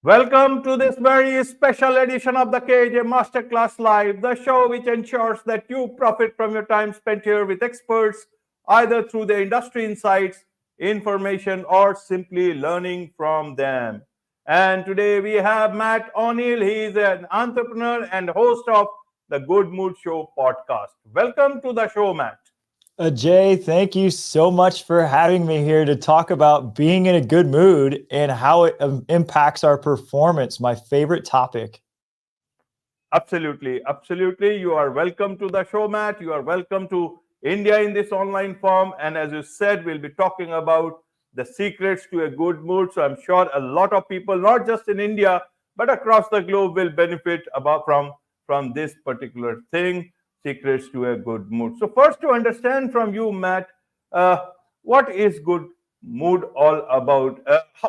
Welcome to this very special edition of the KAJ Masterclass Live, the show which ensures that you profit from your time spent here with experts, either through their industry insights, information, or simply learning from them. And today we have Matt Oneill. He is an entrepreneur and host of the Good Mood Show podcast. Welcome to the show, Matt. Jay, thank you so much for having me here to talk about being in a good mood and how it impacts our performance, my favorite topic. Absolutely. Absolutely. You are welcome to the show, Matt. You are welcome to India in this online form. And as you said, we'll be talking about the secrets to a good mood. So I'm sure a lot of people, not just in India, but across the globe, will benefit from this particular thing, secrets to a good mood. So first, to understand from you, Matt, what is good mood all about?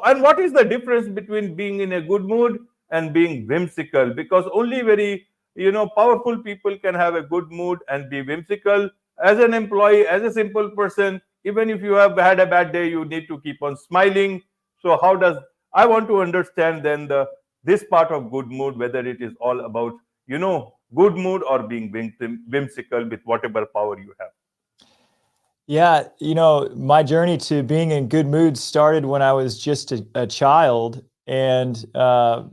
And what is the difference between being in a good mood and being whimsical? Because only very powerful people can have a good mood and be whimsical. As an employee, as a simple person, even if you have had a bad day, you need to keep on smiling. So how does I want to understand then this part of good mood, whether it is all about good mood or being whimsical with whatever power you have. Yeah, my journey to being in good mood started when I was just a child. And, a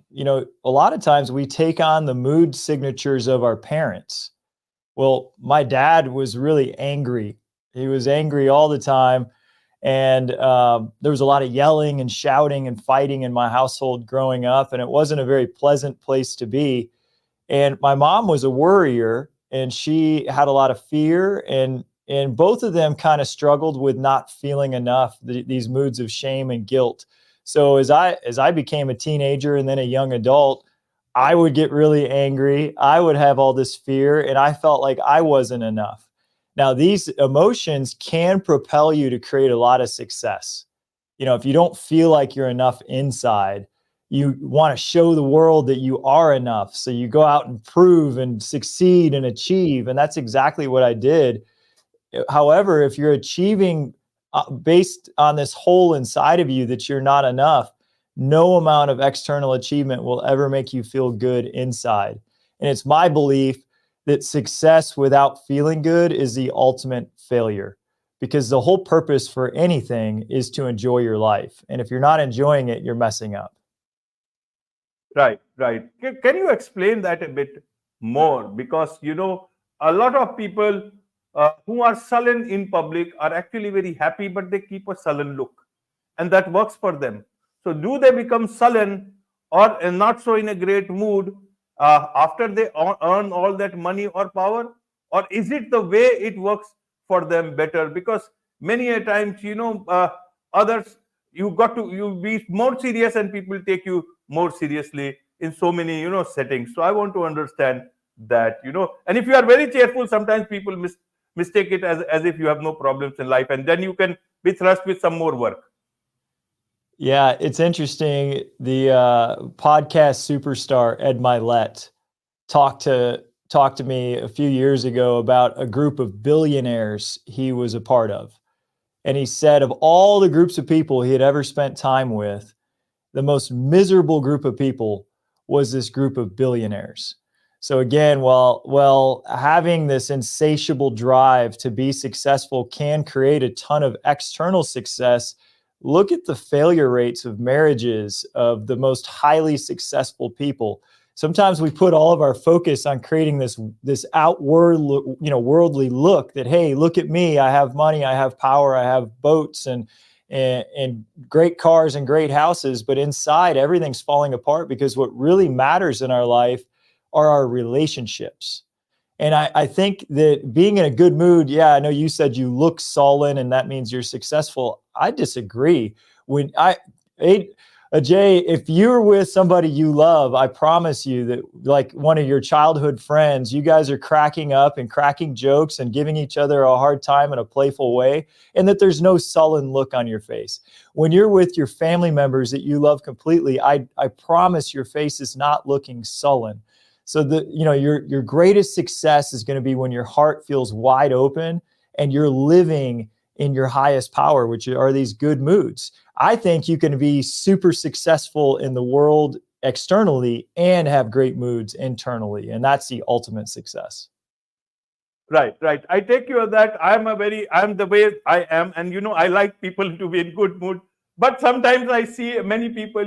lot of times we take on the mood signatures of our parents. Well, my dad was really angry. He was angry all the time. And there was a lot of yelling and shouting and fighting in my household growing up. And it wasn't a very pleasant place to be. And my mom was a worrier, and she had a lot of fear, and both of them kind of struggled with not feeling enough, these moods of shame and guilt. So as I became a teenager and then a young adult, I would get really angry. I would have all this fear, and I felt like I wasn't enough. Now, these emotions can propel you to create a lot of success. If you don't feel like you're enough inside, you want to show the world that you are enough. So you go out and prove and succeed and achieve. And that's exactly what I did. However, if you're achieving based on this hole inside of you that you're not enough, no amount of external achievement will ever make you feel good inside. And it's my belief that success without feeling good is the ultimate failure, because the whole purpose for anything is to enjoy your life. And if you're not enjoying it, you're messing up. Right, right. Can you explain that a bit more? Because, a lot of people who are sullen in public are actually very happy, but they keep a sullen look. And that works for them. So, do they become sullen or not so in a great mood after they earn all that money or power? Or is it the way it works for them better? Because many a times, others, you be more serious and people take you more seriously in so many settings. So I want to understand that, and if you are very cheerful, sometimes people mistake it as if you have no problems in life, and then you can be thrust with some more work. Yeah, it's interesting. The podcast superstar Ed Milet talked to me a few years ago about a group of billionaires he was a part of. And he said of all the groups of people he had ever spent time with, the most miserable group of people was this group of billionaires. So again, while having this insatiable drive to be successful can create a ton of external success, look at the failure rates of marriages of the most highly successful people. Sometimes we put all of our focus on creating this outward, worldly look that, hey, look at me, I have money, I have power, I have boats and great cars and great houses, but inside everything's falling apart, because what really matters in our life are our relationships. And I think that being in a good mood, yeah, I know you said you look sullen and that means you're successful. I disagree. Jay, if you're with somebody you love, I promise you that, like one of your childhood friends, you guys are cracking up and cracking jokes and giving each other a hard time in a playful way, and that there's no sullen look on your face. When you're with your family members that you love completely, I promise your face is not looking sullen. So your greatest success is going to be when your heart feels wide open and you're living in your highest power, which are these good moods. I think you can be super successful in the world externally and have great moods internally. And that's the ultimate success. Right, right. I take you as that. I'm the way I am. And, I like people to be in good mood. But sometimes I see many people,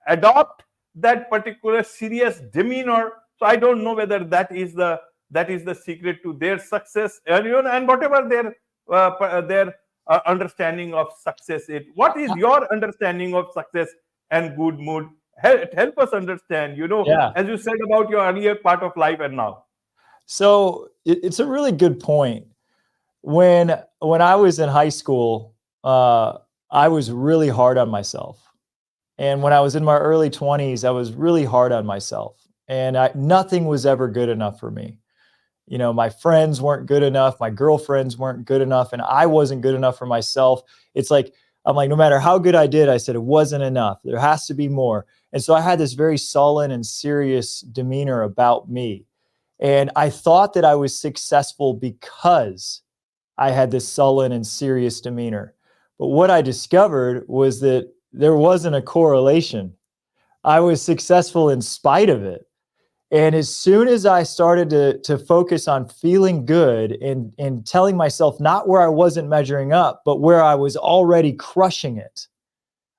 adopt that particular serious demeanor. So I don't know whether that is the secret to their success, and whatever their understanding of success is. What is your understanding of success and good mood? Help us understand, Yeah. as you said about your earlier part of life and now. So it's a really good point. When I was in high school, I was really hard on myself. And when I was in my early 20s, I was really hard on myself. And nothing was ever good enough for me. My friends weren't good enough. My girlfriends weren't good enough. And I wasn't good enough for myself. It's like, I'm like, no matter how good I did, I said it wasn't enough. There has to be more. And so I had this very sullen and serious demeanor about me. And I thought that I was successful because I had this sullen and serious demeanor. But what I discovered was that there wasn't a correlation. I was successful in spite of it. And as soon as I started to focus on feeling good and telling myself not where I wasn't measuring up, but where I was already crushing it,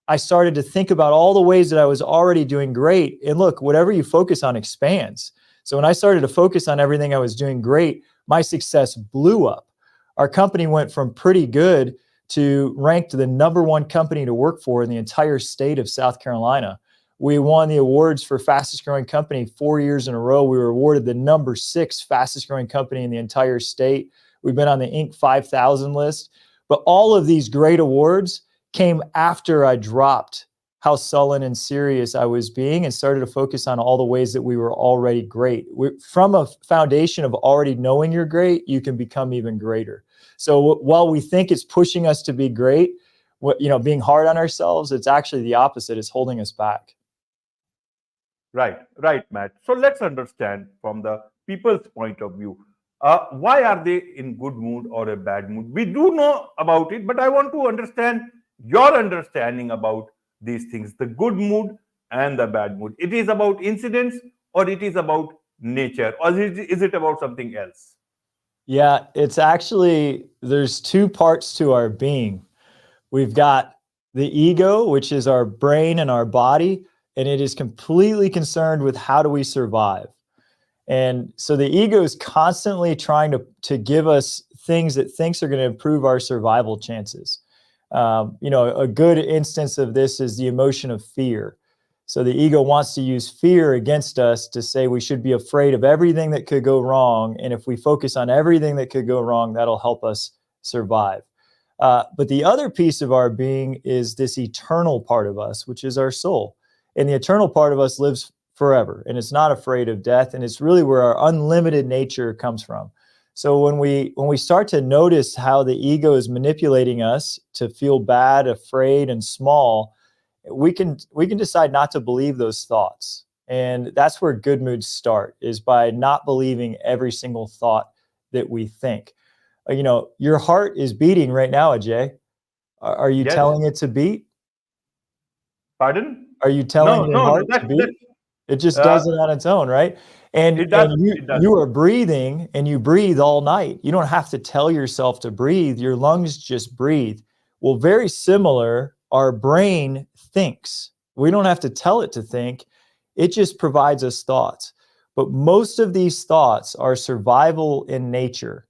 I started to think about all the ways that I was already doing great. And look, whatever you focus on expands. So when I started to focus on everything I was doing great, my success blew up. Our company went from pretty good to ranked the #1 company to work for in the entire state of South Carolina. We won the awards for fastest growing company 4 years in a row. We were awarded the #6 fastest growing company in the entire state. We've been on the Inc. 5000 list. But all of these great awards came after I dropped how sullen and serious I was being and started to focus on all the ways that we were already great. From a foundation of already knowing you're great, you can become even greater. So while we think it's pushing us to be great, being hard on ourselves, it's actually the opposite. It's holding us back. Right, right, Matt. So let's understand from the people's point of view. Why are they in good mood or a bad mood? We do know about it, but I want to understand your understanding about these things, the good mood and the bad mood. It is about incidents or it is about nature, or is it about something else? Yeah, there's two parts to our being. We've got the ego, which is our brain and our body, and it is completely concerned with how do we survive. And so the ego is constantly trying to give us things that thinks are going to improve our survival chances. A good instance of this is the emotion of fear. So the ego wants to use fear against us to say we should be afraid of everything that could go wrong. And if we focus on everything that could go wrong, that'll help us survive. But the other piece of our being is this eternal part of us, which is our soul. And the eternal part of us lives forever, and it's not afraid of death. And it's really where our unlimited nature comes from. So when we start to notice how the ego is manipulating us to feel bad, afraid, and small, we can decide not to believe those thoughts. And that's where good moods start, is by not believing every single thought that we think. Your heart is beating right now, Ajay. Are you Yes. telling it to beat? Pardon? Are you telling No, your no, no. heart to beat? It just does it on its own, right? And It does. It does. you are breathing, and you breathe all night. You don't have to tell yourself to breathe. Your lungs just breathe. Well, very similar, our brain thinks. We don't have to tell it to think. It just provides us thoughts. But most of these thoughts are survival in nature.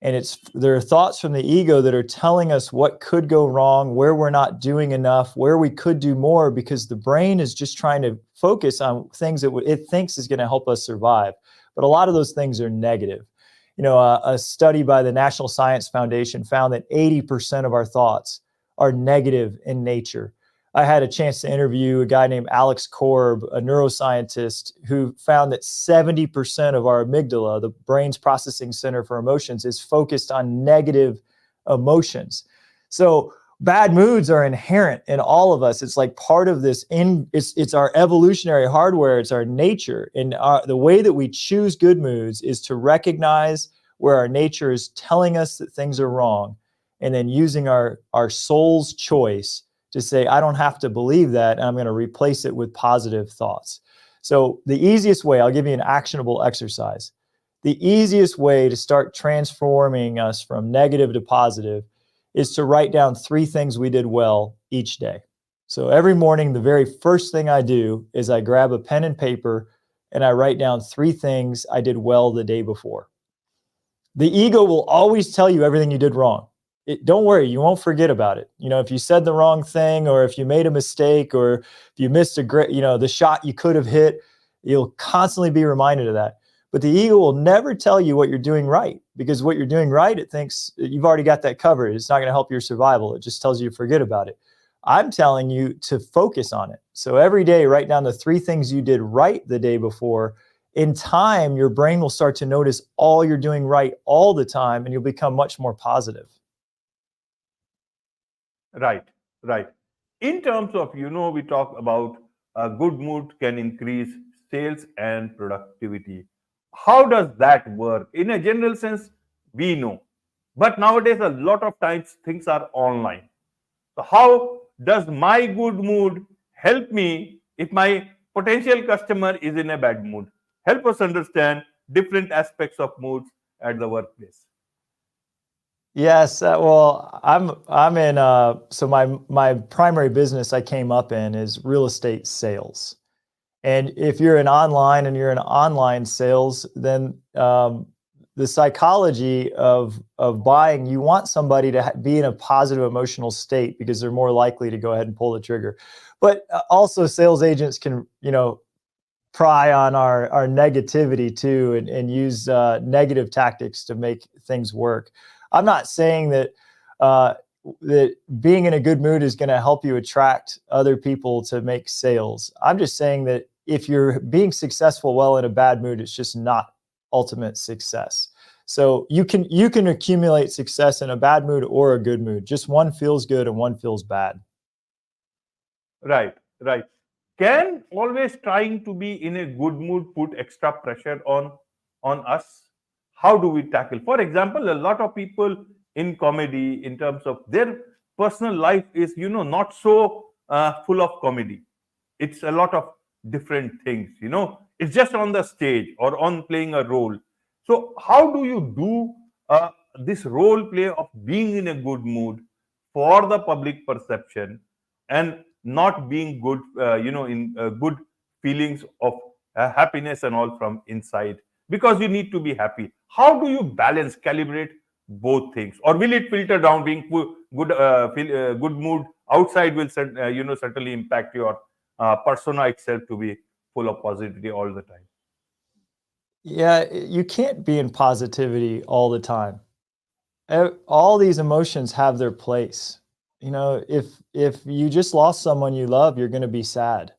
And there are thoughts from the ego that are telling us what could go wrong, where we're not doing enough, where we could do more, because the brain is just trying to focus on things that it thinks is going to help us survive. But a lot of those things are negative. A study by the National Science Foundation found that 80% of our thoughts are negative in nature. I had a chance to interview a guy named Alex Korb, a neuroscientist, who found that 70% of our amygdala, the brain's processing center for emotions, is focused on negative emotions. So bad moods are inherent in all of us. It's like part of this, it's our evolutionary hardware, it's our nature. And the way that we choose good moods is to recognize where our nature is telling us that things are wrong, and then using our soul's choice to say, I don't have to believe that, and I'm going to replace it with positive thoughts. So the easiest way, I'll give you an actionable exercise. The easiest way to start transforming us from negative to positive is to write down 3 things we did well each day. So every morning, the very first thing I do is I grab a pen and paper and I write down 3 things I did well the day before. The ego will always tell you everything you did wrong. Don't worry, you won't forget about it. If you said the wrong thing, or if you made a mistake, or if you missed a great, the shot you could have hit, you'll constantly be reminded of that. But the ego will never tell you what you're doing right, because what you're doing right, it thinks you've already got that covered. It's not going to help your survival. It just tells you to forget about it. I'm telling you to focus on it. So every day, write down the 3 things you did right the day before. In time, your brain will start to notice all you're doing right all the time, and you'll become much more positive. Right, right. In terms of, we talk about a good mood can increase sales and productivity. How does that work? In a general sense, we know. But nowadays, a lot of times things are online. So how does my good mood help me if my potential customer is in a bad mood? Help us understand different aspects of moods at the workplace. Yes, well, I'm in. So my primary business I came up in is real estate sales, and if you're in online and you're in online sales, then the psychology of buying, you want somebody to be in a positive emotional state because they're more likely to go ahead and pull the trigger. But also, sales agents can pry on our negativity too, and use negative tactics to make things work. I'm not saying that that being in a good mood is going to help you attract other people to make sales. I'm just saying that if you're being successful well in a bad mood, it's just not ultimate success. So you can accumulate success in a bad mood or a good mood. Just one feels good and one feels bad. Right, right. Can always trying to be in a good mood put extra pressure on us? How do we tackle? For example, a lot of people in comedy, in terms of their personal life, is not so full of comedy. It's a lot of different things. It's just on the stage or on playing a role. So how do you do this role play of being in a good mood for the public perception and not being good, in good feelings of happiness and all from inside, because you need to be happy? How do you balance, calibrate both things, or will it filter down? Being good, good mood outside will certainly impact your persona itself to be full of positivity all the time. Yeah, you can't be in positivity all the time. All these emotions have their place. If you just lost someone you love, you're going to be sad.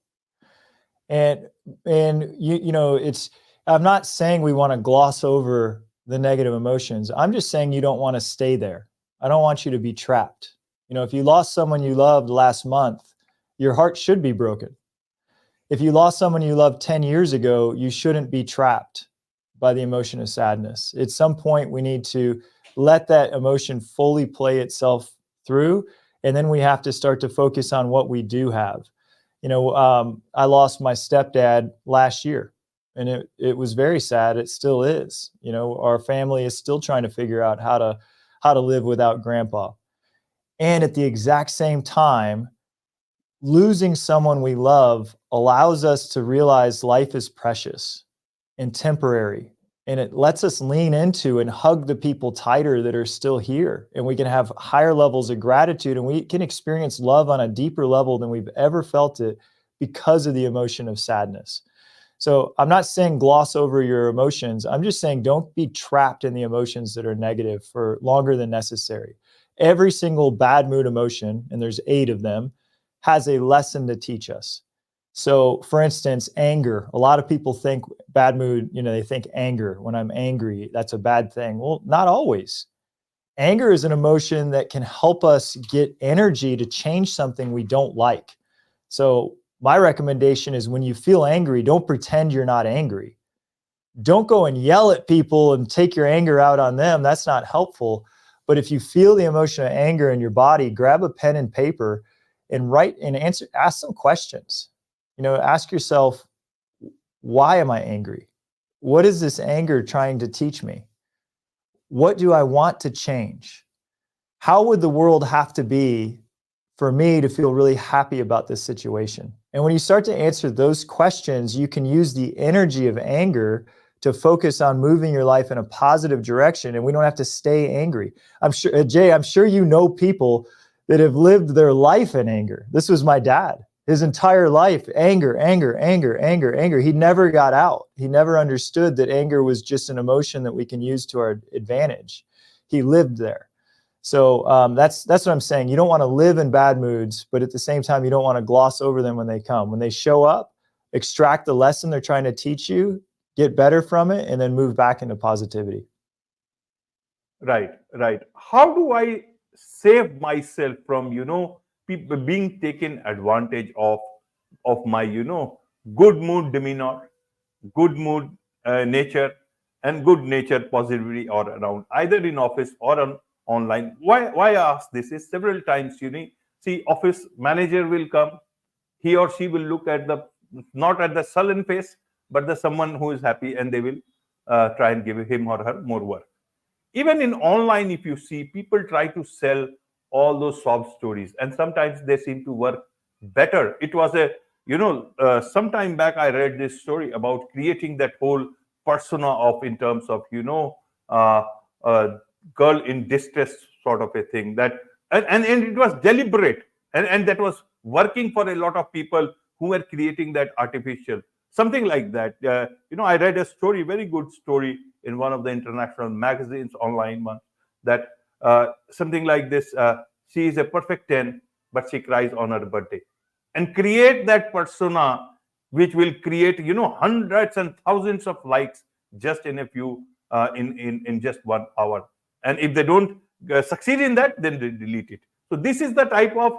And it's, I'm not saying we want to gloss over the negative emotions. I'm just saying you don't want to stay there. I don't want you to be trapped. If you lost someone you loved last month, your heart should be broken. If you lost someone you loved 10 years ago, you shouldn't be trapped by the emotion of sadness. At some point, we need to let that emotion fully play itself through. And then we have to start to focus on what we do have. I lost my stepdad last year, and it was very sad. It still is. Our family is still trying to figure out how to live without grandpa. And at the exact same time, losing someone we love allows us to realize life is precious and temporary. And it lets us lean into and hug the people tighter that are still here. And we can have higher levels of gratitude, and we can experience love on a deeper level than we've ever felt it because of the emotion of sadness. So I'm not saying gloss over your emotions. I'm just saying don't be trapped in the emotions that are negative for longer than necessary. Every single bad mood emotion, and there's 8 of them, has a lesson to teach us. So for instance, anger. A lot of people think bad mood, they think anger. When I'm angry, that's a bad thing. Well, not always. Anger is an emotion that can help us get energy to change something we don't like. So my recommendation is, when you feel angry, don't pretend you're not angry. Don't go and yell at people and take your anger out on them. That's not helpful. But if you feel the emotion of anger in your body, grab a pen and paper and ask some questions. Ask yourself, why am I angry? What is this anger trying to teach me? What do I want to change? How would the world have to be for me to feel really happy about this situation? And when you start to answer those questions, you can use the energy of anger to focus on moving your life in a positive direction, and we don't have to stay angry. I'm sure, Jay, I'm sure you know people that have lived their life in anger. This was my dad. His entire life, anger, anger, anger, anger, anger. He never got out. He never understood that anger was just an emotion that we can use to our advantage. He lived there. So that's what I'm saying. You don't want to live in bad moods, but at the same time, you don't want to gloss over them when they come. When they show up, extract the lesson they're trying to teach you, get better from it, and then move back into positivity. Right, right. How do I save myself from, people being taken advantage of my, good mood demeanor, good mood nature, and good nature positivity or around, either in office or online? Why I ask this is several times, see, office manager will come, he or she will look at not at the sullen face, but the someone who is happy, and they will try and give him or her more work. Even in online, if you see, people try to sell all those sob stories, and sometimes they seem to work better. It was some time back I read this story about creating that whole persona of, in terms of, uh, girl in distress sort of a thing, that and it was deliberate, and that was working for a lot of people who were creating that artificial something like that. I read a story, very good story, in one of the international magazines, online one, that something like this: she is a perfect 10, but she cries on her birthday, and create that persona, which will create hundreds and thousands of likes just in a few in just 1 hour. And if they don't succeed in that, then they delete it. So this is the type of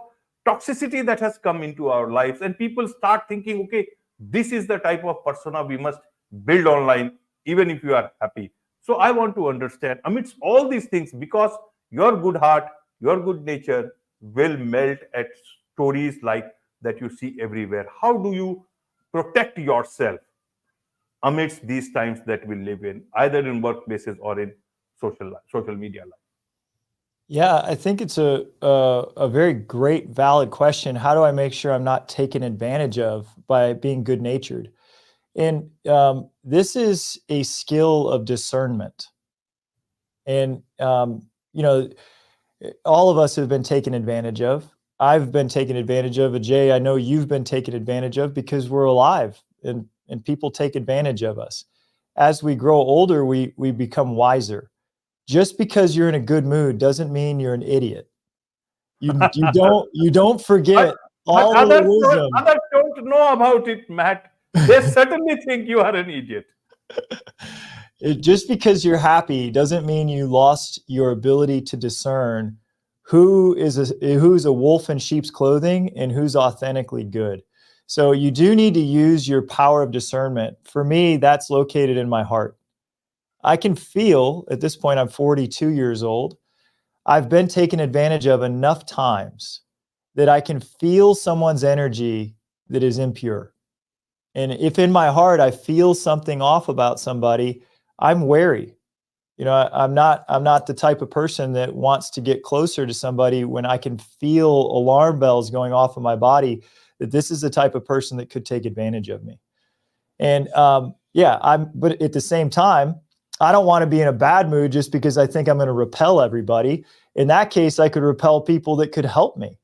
toxicity that has come into our lives, and people start thinking, okay, this is the type of persona we must build online, even if you are happy. So I want to understand, amidst all these things, because your good heart, your good nature will melt at stories like that you see everywhere. How do you protect yourself amidst these times that we live in, either in workplaces or in social media life? Yeah, I think it's a very great, valid question. How do I make sure I'm not taken advantage of by being good natured? And this is a skill of discernment. And all of us have been taken advantage of. I've been taken advantage of. Ajay, I know you've been taken advantage of, because we're alive, and people take advantage of us. As we grow older, we become wiser. Just because you're in a good mood doesn't mean you're an idiot. You don't forget But all of the wisdom. others don't know about it, Matt. They certainly think you are an idiot. Just because you're happy doesn't mean you lost your ability to discern who's a wolf in sheep's clothing and who's authentically good. So you do need to use your power of discernment. For me, that's located in my heart. I can feel, at this point, I'm 42 years old, I've been taken advantage of enough times that I can feel someone's energy that is impure. And if in my heart I feel something off about somebody, I'm wary. I'm not the type of person that wants to get closer to somebody when I can feel alarm bells going off in my body that this is the type of person that could take advantage of me. And but at the same time, I don't want to be in a bad mood just because I think I'm going to repel everybody. In that case, I could repel people that could help me.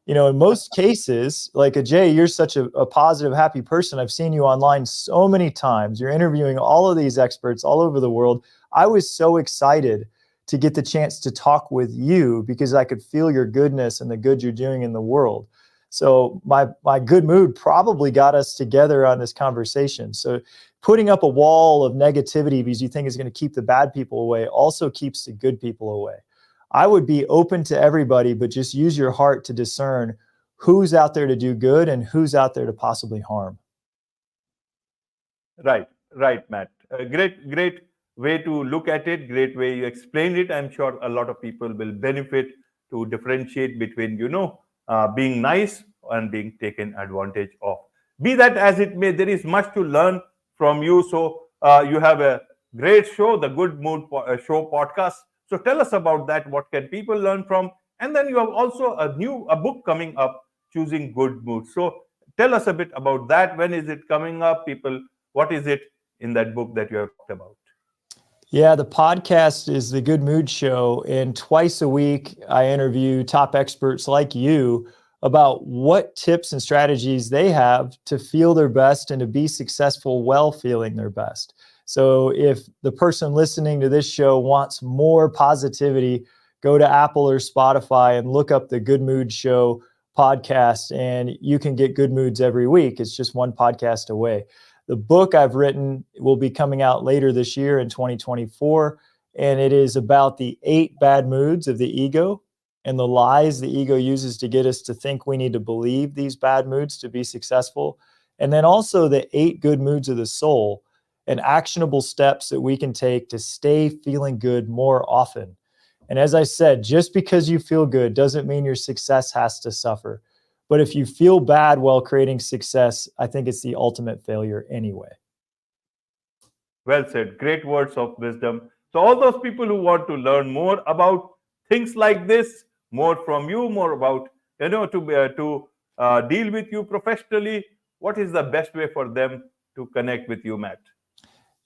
In most cases, like Ajay, you're such a positive, happy person. I've seen you online so many times. You're interviewing all of these experts all over the world. I was so excited to get the chance to talk with you because I could feel your goodness and the good you're doing in the world. So my good mood probably got us together on this conversation. So putting up a wall of negativity because you think is going to keep the bad people away also keeps the good people away. I would be open to everybody, but just use your heart to discern who's out there to do good and who's out there to possibly harm. Right, Matt. Great way to look at it. Great way you explained it. I'm sure a lot of people will benefit to differentiate between, being nice and being taken advantage of. Be that as it may, there is much to learn from you. So you have a great show, the Good Mood Show podcast. So tell us about that. What can people learn from? And then you have also a book coming up, Choosing Good Mood. So tell us a bit about that. When is it coming up? People, what is it in that book that you have talked about? Yeah, the podcast is the Good Mood Show. And twice a week, I interview top experts like you about what tips and strategies they have to feel their best and to be successful while feeling their best. So if the person listening to this show wants more positivity, go to Apple or Spotify and look up the Good Mood Show podcast, and you can get good moods every week. It's just one podcast away. The book I've written will be coming out later this year in 2024, and it is about the 8 bad moods of the ego and the lies the ego uses to get us to think we need to believe these bad moods to be successful. And then also the 8 good moods of the soul and actionable steps that we can take to stay feeling good more often. And as I said, just because you feel good doesn't mean your success has to suffer. But if you feel bad while creating success, I think it's the ultimate failure anyway. Well said. Great words of wisdom. So all those people who want to learn more about things like this, more from you, more about, to deal with you professionally, what is the best way for them to connect with you, Matt?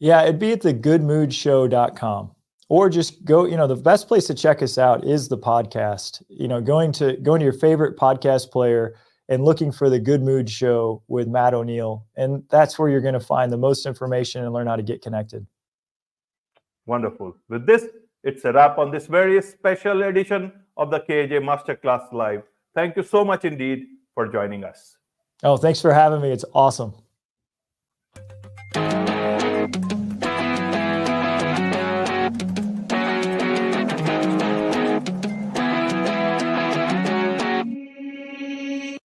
Yeah, it'd be at thegoodmoodshow.com. Or just go, the best place to check us out is the podcast. Going to your favorite podcast player and looking for the Good Mood Show with Matt Oneill. And that's where you're going to find the most information and learn how to get connected. Wonderful. With this, it's a wrap on this very special edition of the KAJ Masterclass Live. Thank you so much indeed for joining us. Oh, thanks for having me. It's awesome.